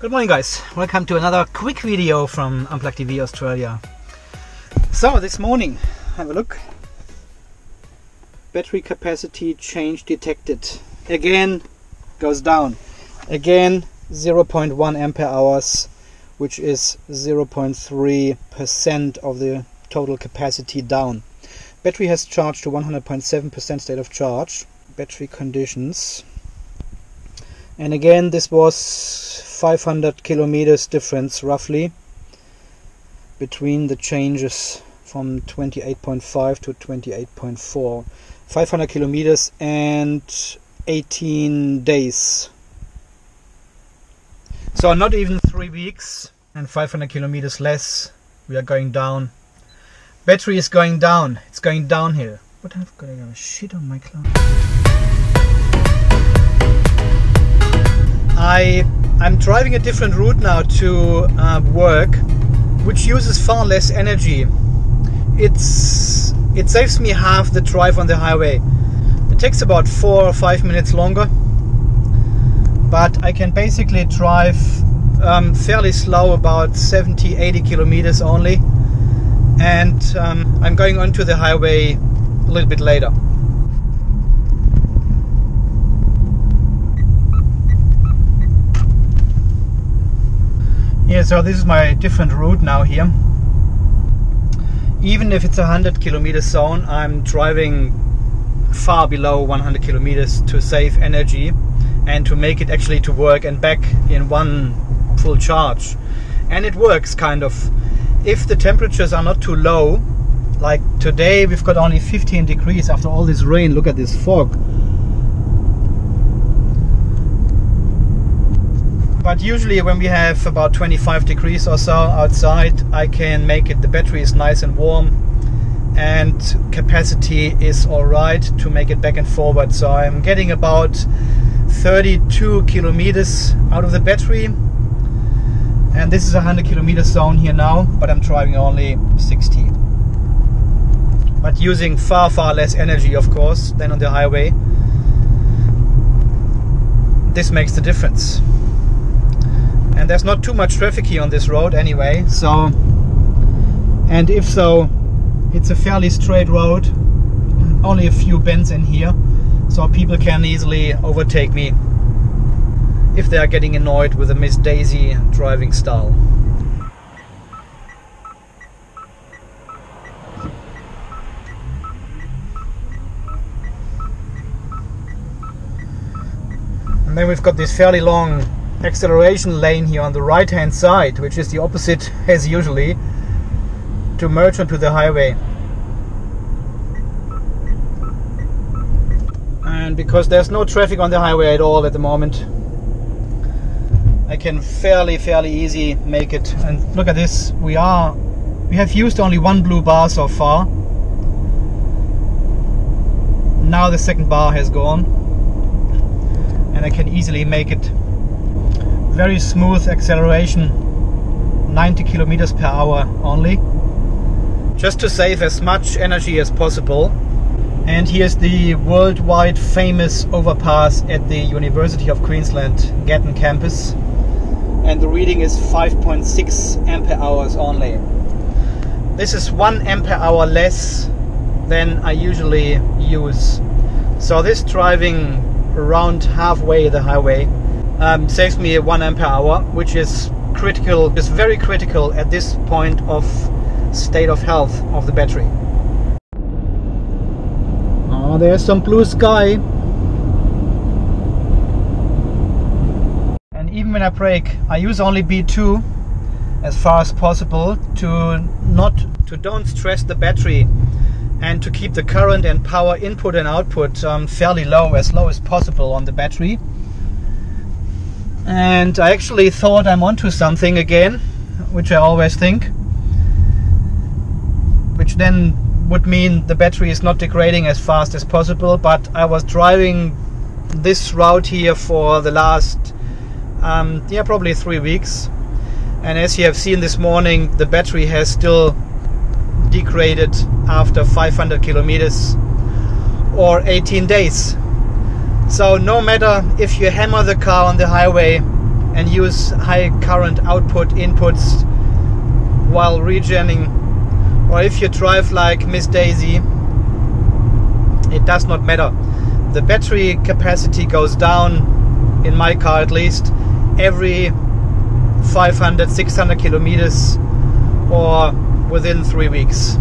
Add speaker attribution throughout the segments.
Speaker 1: Good morning guys, welcome to another quick video from Unplugged EV Australia. So this morning, have a look. Battery capacity change detected. Again goes down. Again 0.1 ampere hours, which is 0.3% of the total capacity down. Battery has charged to 100.7% state of charge. Battery conditions. And again, this was 500 kilometers difference roughly between the changes from 28.5 to 28.4. 500 kilometers and 18 days. So not even 3 weeks and 500 kilometers less. We are going down. Battery is going down. It's going downhill. What have I got a shit on my cloud? I'm driving a different route now to work, which uses far less energy. It saves me half the drive on the highway. It takes about 4 or 5 minutes longer, but I can basically drive fairly slow, about 70-80 kilometers only, and I'm going onto the highway a little bit later. Yeah, so this is my different route now here. Even if it's a 100 kilometer zone, I'm driving far below 100 kilometers to save energy and to make it actually to work and back in one full charge. And it works kind of. If the temperatures are not too low, like today we've got only 15 degrees after all this rain. Look at this fog. But usually when we have about 25 degrees or so outside, I can make it, the battery is nice and warm and capacity is alright to make it back and forward. So I'm getting about 32 kilometers out of the battery, and this is a 100 kilometer zone here now, but I'm driving only 60. But using far less energy, of course, than on the highway. This makes the difference. And there's not too much traffic here on this road anyway, so, and if so, it's a fairly straight road, only a few bends in here, so people can easily overtake me if they are getting annoyed with the Miss Daisy driving style. And then we've got this fairly long acceleration lane here on the right hand side, which is the opposite as usually, to merge onto the highway. And because there's no traffic on the highway at all at the moment, I can fairly easy make it. And look at this, we have used only one blue bar so far. Now the second bar has gone, and I can easily make it. Very smooth acceleration, 90 kilometers per hour only, just to save as much energy as possible. And here's the worldwide famous overpass at the University of Queensland Gatton campus, and the reading is 5.6 ampere hours only. This is 1 ampere hour less than I usually use. So this driving around halfway the highway saves me 1 ampere hour, which is critical, is very critical at this point of state of health of the battery. Oh, there's some blue sky. And even when I brake, I use only B2 as far as possible to don't stress the battery and to keep the current and power input and output fairly low, as low as possible on the battery. And I actually thought I'm onto something again, which I always think, which then would mean the battery is not degrading as fast as possible. But I was driving this route here for the last probably 3 weeks, and as you have seen this morning, the battery has still degraded after 500 kilometers or 18 days. So no matter if you hammer the car on the highway and use high current inputs while regenning, or if you drive like Miss Daisy, it does not matter. The battery capacity goes down, in my car at least, every 500-600 kilometers or within 3 weeks.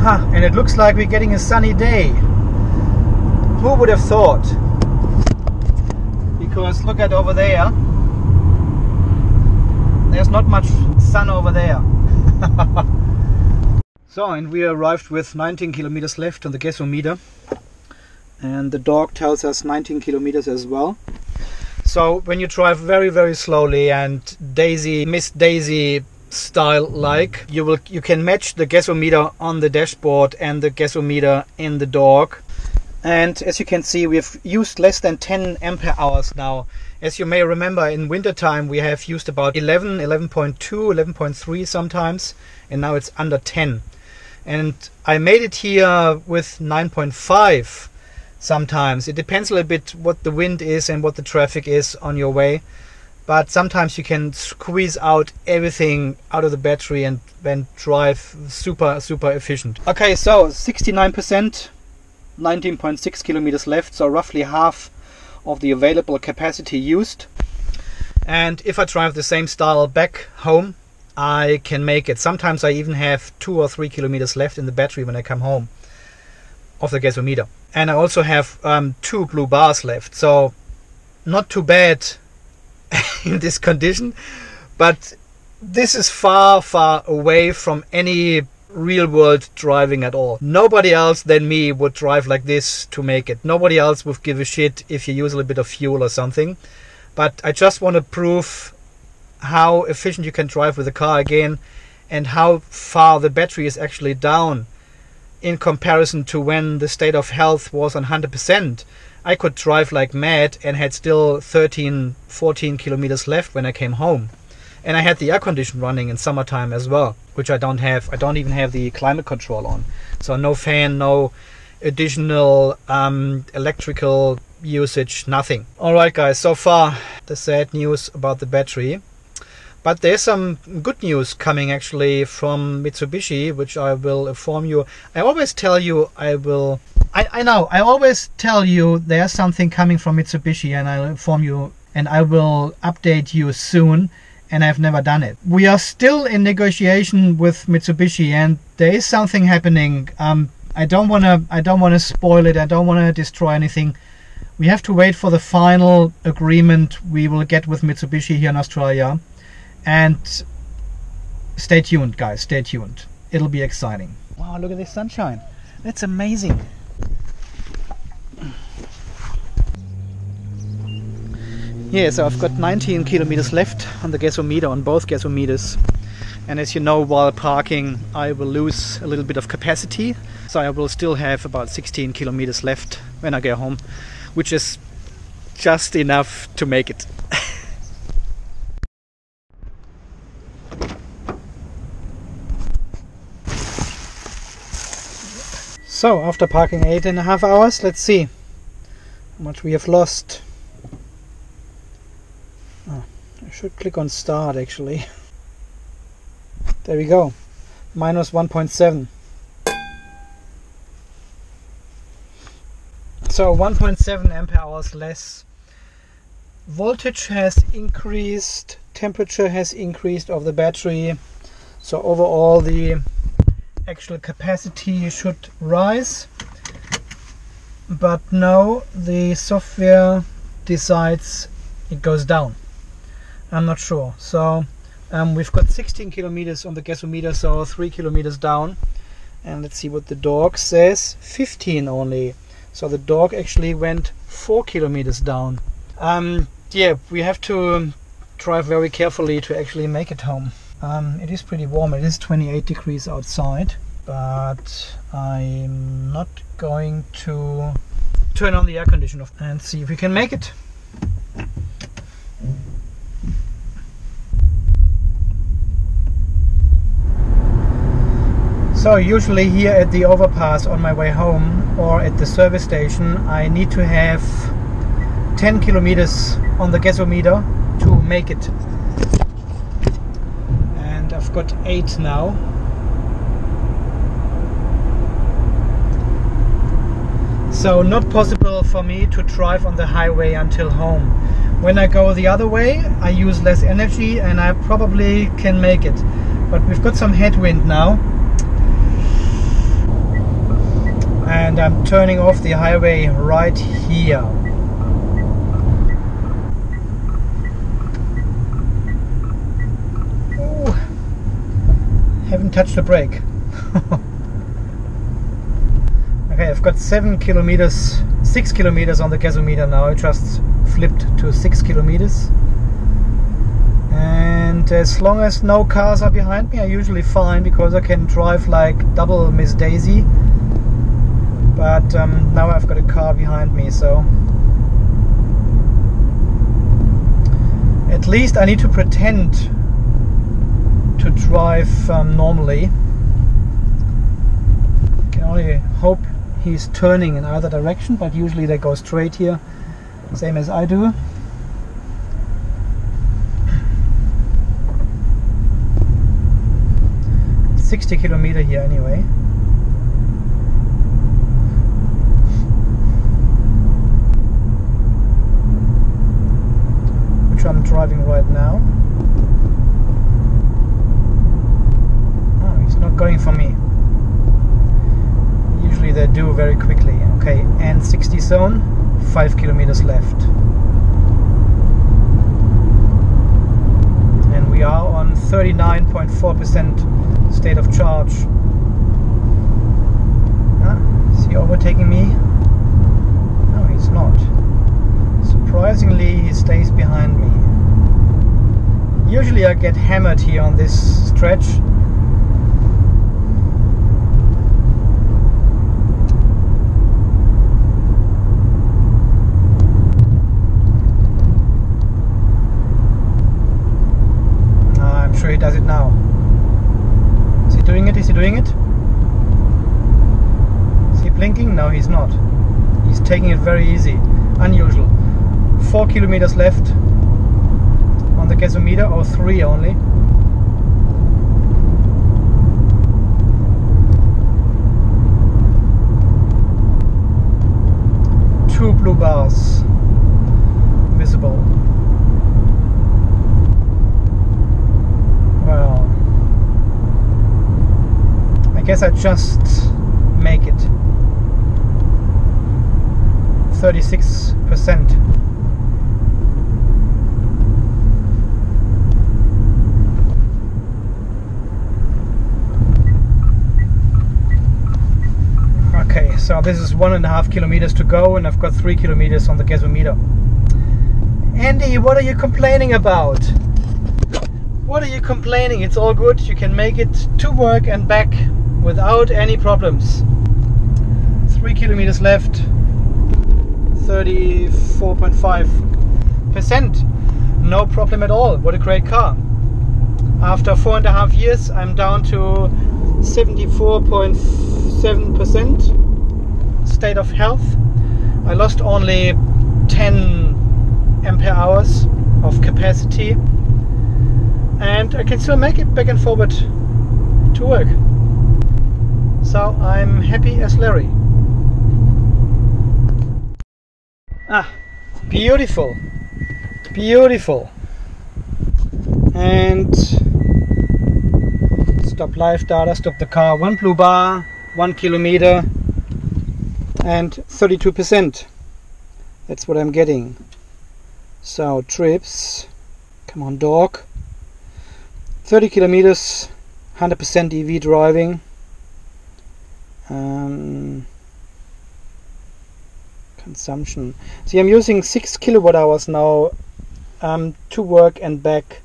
Speaker 1: And it looks like we're getting a sunny day. Who would have thought? Because look at over there. There's not much sun over there. So, and we arrived with 19 kilometers left on the gasometer. And the dog tells us 19 kilometers as well. So when you drive very, very slowly and Miss Daisy style like, you can match the gasometer on the dashboard and the gasometer in the dog. And as you can see, we've used less than 10 ampere hours now. As you may remember, in winter time we have used about 11, 11.2, 11.3 sometimes, and now it's under 10. And I made it here with 9.5 sometimes. It depends a little bit what the wind is and what the traffic is on your way. But sometimes you can squeeze out everything out of the battery and then drive super, super efficient. Okay, so 69%, 19.6 kilometers left, so roughly half of the available capacity used. And if I drive the same style back home, I can make it. Sometimes I even have 2 or 3 kilometers left in the battery when I come home of the gasometer. And I also have 2 blue bars left, so not too bad in this condition, but this is far, far away from any real world driving at all. Nobody else than me would drive like this to make it. Nobody else would give a shit if you use a little bit of fuel or something. But I just want to prove how efficient you can drive with the car again, and how far the battery is actually down in comparison to when the state of health was on 100%. I could drive like mad and had still 13, 14 kilometers left when I came home. And I had the air condition running in summertime as well, which I don't have. I don't even have the climate control on. So no fan, no additional electrical usage, nothing. Alright guys, so far the sad news about the battery. But there's some good news coming actually from Mitsubishi, which I will inform you. I always tell you I know, I always tell you there's something coming from Mitsubishi, and I'll inform you and I will update you soon, and I've never done it. We are still in negotiation with Mitsubishi, and there is something happening. I don't wanna spoil it, I don't wanna destroy anything. We have to wait for the final agreement we will get with Mitsubishi here in Australia. And stay tuned guys, stay tuned. It'll be exciting. Wow, look at this sunshine. That's amazing. Yeah, so I've got 19 kilometers left on the gasometer, on both gasometers. And as you know, while parking I will lose a little bit of capacity. So I will still have about 16 kilometers left when I get home, which is just enough to make it. So after parking 8.5 hours, let's see how much we have lost. Oh, I should click on start actually. There we go, minus 1.7. So 1.7 ampere hours less. Voltage has increased, temperature has increased of the battery. So overall the actual capacity should rise, but no, the software decides it goes down. I'm not sure. So we've got 16 kilometers on the gasometer, so 3 kilometers down. And let's see what the dog says. 15 only. So the dog actually went 4 kilometers down. Yeah, we have to drive very carefully to actually make it home. It is pretty warm. It is 28 degrees outside, but I'm not going to turn on the air conditioner and see if we can make it. So usually here at the overpass on my way home or at the service station, I need to have 10 kilometers on the gasometer to make it. And I've got 8 now. So not possible for me to drive on the highway until home. When I go the other way, I use less energy and I probably can make it. But we've got some headwind now. And I'm turning off the highway right here. Ooh, haven't touched the brake. Okay, I've got 6 kilometers on the gasometer now. I just flipped to 6 kilometers. And as long as no cars are behind me, I'm usually fine because I can drive like double Miss Daisy. But now I've got a car behind me, so at least I need to pretend to drive normally. I can only hope he's turning in either direction, but usually they go straight here, same as I do. It's 60 kilometer here anyway. Which I'm driving right now. Oh, he's not going for me. Usually they do very quickly. Okay, and 60 zone, 5 kilometers left. And we are on 39.4% state of charge. Is he overtaking me? No, he's not. Surprisingly, he stays behind me. Usually I get hammered here on this stretch. He does it now. Is he doing it? Is he doing it? Is he blinking? No, he's not. He's taking it very easy. Unusual. 4 kilometers left on the gasometer, or 3 only. Two blue bars visible. Well, I guess I just make it. 36%. Okay, so this is 1.5 kilometers to go, and I've got 3 kilometers on the gasometer. Andy, what are you complaining about? What are you complaining? It's all good. You can make it to work and back without any problems. 3 kilometers left. 34.5%. No problem at all. What a great car. After 4.5 years, I'm down to 74.7% state of health. I lost only 10 ampere hours of capacity. And I can still make it back and forward to work. So I'm happy as Larry. Ah, beautiful. Beautiful. And stop live data, stop the car. 1 blue bar, 1 kilometer, and 32%. That's what I'm getting. So trips, come on dog. 30 kilometers, 100% EV driving. Consumption. See, I'm using 6 kilowatt hours now to work and back.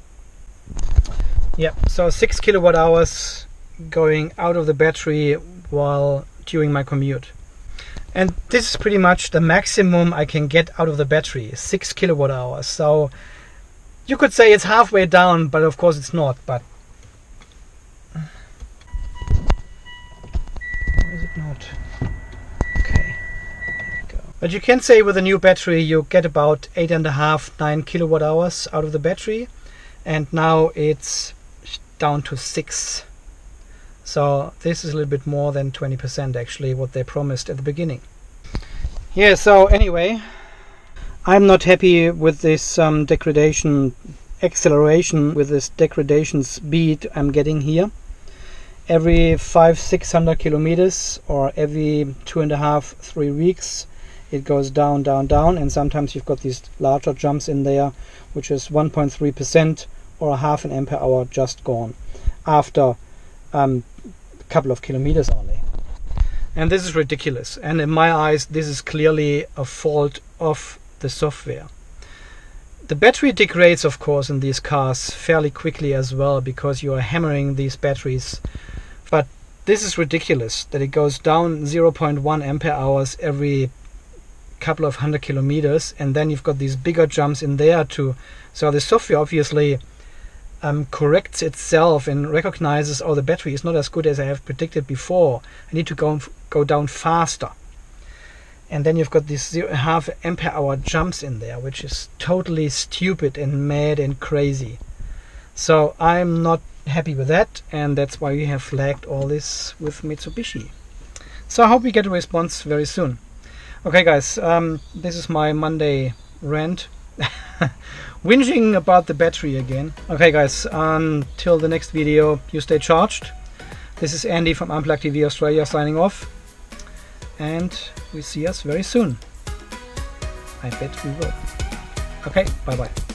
Speaker 1: Yeah, so 6 kilowatt hours going out of the battery while during my commute. And this is pretty much the maximum I can get out of the battery, 6 kilowatt hours. So you could say it's halfway down, but of course it's not. But out. Okay, there we go. But you can say with a new battery you get about 8.5–9 kilowatt hours out of the battery, and now it's down to 6. So this is a little bit more than 20% actually what they promised at the beginning. Yeah, so anyway, I'm not happy with this degradation acceleration, with this degradation speed I'm getting here. Every 500–600 kilometers, or every 2.5–3 weeks, it goes down, down, down, and sometimes you've got these larger jumps in there, which is 1.3% or half an ampere hour just gone after a couple of kilometers only. And this is ridiculous, and in my eyes this is clearly a fault of the software. The battery degrades of course in these cars fairly quickly as well, because you are hammering these batteries, but this is ridiculous that it goes down 0.1 ampere hours every couple of 100 kilometers, and then you've got these bigger jumps in there too. So the software obviously corrects itself and recognizes, oh, the battery is not as good as I have predicted before, I need to go down faster. And then you've got these half ampere hour jumps in there, which is totally stupid and mad and crazy. So I'm not happy with that, and that's why we have flagged all this with Mitsubishi. So I hope we get a response very soon. Okay guys, this is my Monday rant. Whinging about the battery again. Okay guys, until the next video, you stay charged. This is Andy from Unplugged TV Australia signing off, and we see us very soon. I bet we will. Okay, bye bye.